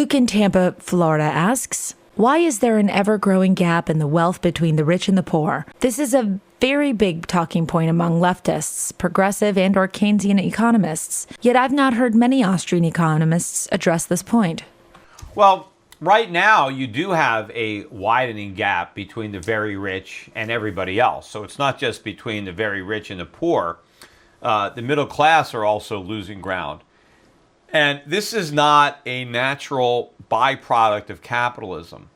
Luke in Tampa, Florida asks, why is there an ever-growing gap in the wealth between the rich and the poor? This is a very big talking point among leftists, progressive and or Keynesian economists. Yet I've not heard many Austrian economists address this point. Well, right now you do have a widening gap between the very rich and everybody else. So it's not just between the very rich and the poor. The middle class are also losing ground. And this is not a natural byproduct of capitalism.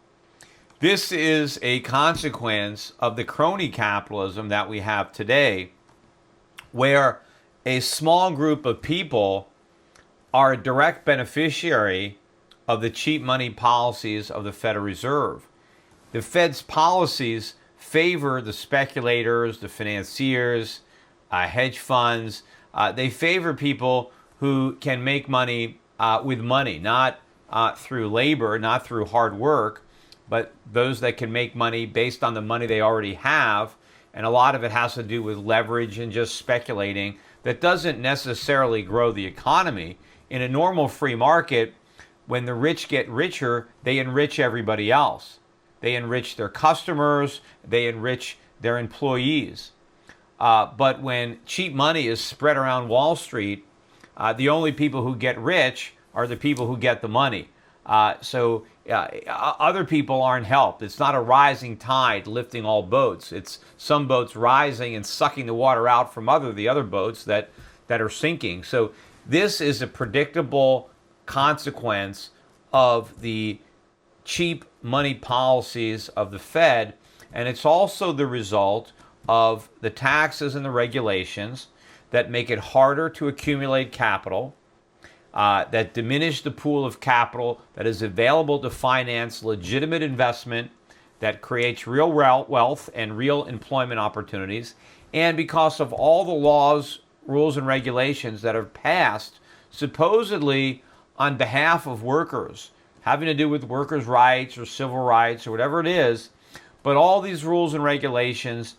This is a consequence of the crony capitalism that we have today, where a small group of people are a direct beneficiary of the cheap money policies of the Federal Reserve. The Fed's policies favor the speculators, the financiers, hedge funds. They favor people who can make money with money, not through labor, not through hard work, but those that can make money based on the money they already have. And a lot of it has to do with leverage and just speculating that doesn't necessarily grow the economy. In a normal free market, when the rich get richer, they enrich everybody else. They enrich their customers, they enrich their employees. But when cheap money is spread around Wall Street, the only people who get rich are the people who get the money. So other people aren't helped. It's not a rising tide lifting all boats. It's some boats rising and sucking the water out from the other boats that are sinking. So this is a predictable consequence of the cheap money policies of the Fed. And it's also the result of the taxes and the regulations that make it harder to accumulate capital, that diminish the pool of capital that is available to finance legitimate investment, that creates real wealth and real employment opportunities, and because of all the laws, rules, and regulations that are passed supposedly on behalf of workers, having to do with workers' rights or civil rights or whatever it is, but all these rules and regulations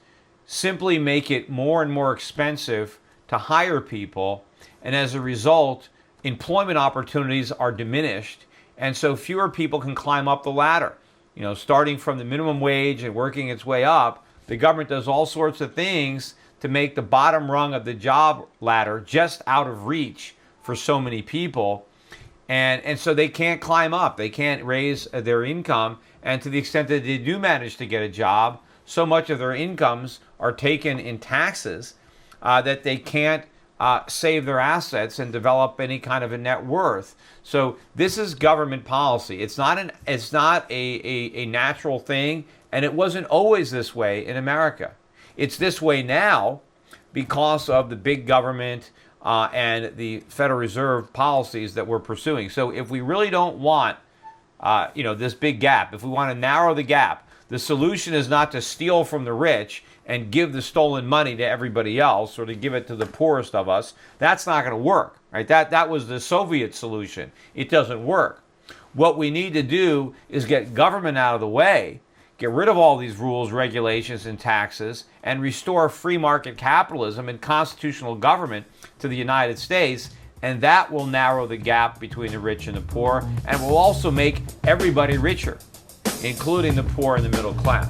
simply make it more and more expensive to hire people, and as a result, employment opportunities are diminished, and so fewer people can climb up the ladder. You know, starting from the minimum wage and working its way up, the government does all sorts of things to make the bottom rung of the job ladder just out of reach for so many people, and so they can't climb up, they can't raise their income, and to the extent that they do manage to get a job, so much of their incomes are taken in taxes that they can't save their assets and develop any kind of a net worth. So this is government policy. It's not a natural thing, and it wasn't always this way in America. It's this way now because of the big government and the Federal Reserve policies that we're pursuing. So if we really don't want this big gap, if we want to narrow the gap, the solution is not to steal from the rich and give the stolen money to everybody else or to give it to the poorest of us. That's not going to work, right? That was the Soviet solution. It doesn't work. What we need to do is get government out of the way, get rid of all these rules, regulations, and taxes, and restore free market capitalism and constitutional government to the United States, and that will narrow the gap between the rich and the poor, and will also make everybody richer, including the poor and the middle class.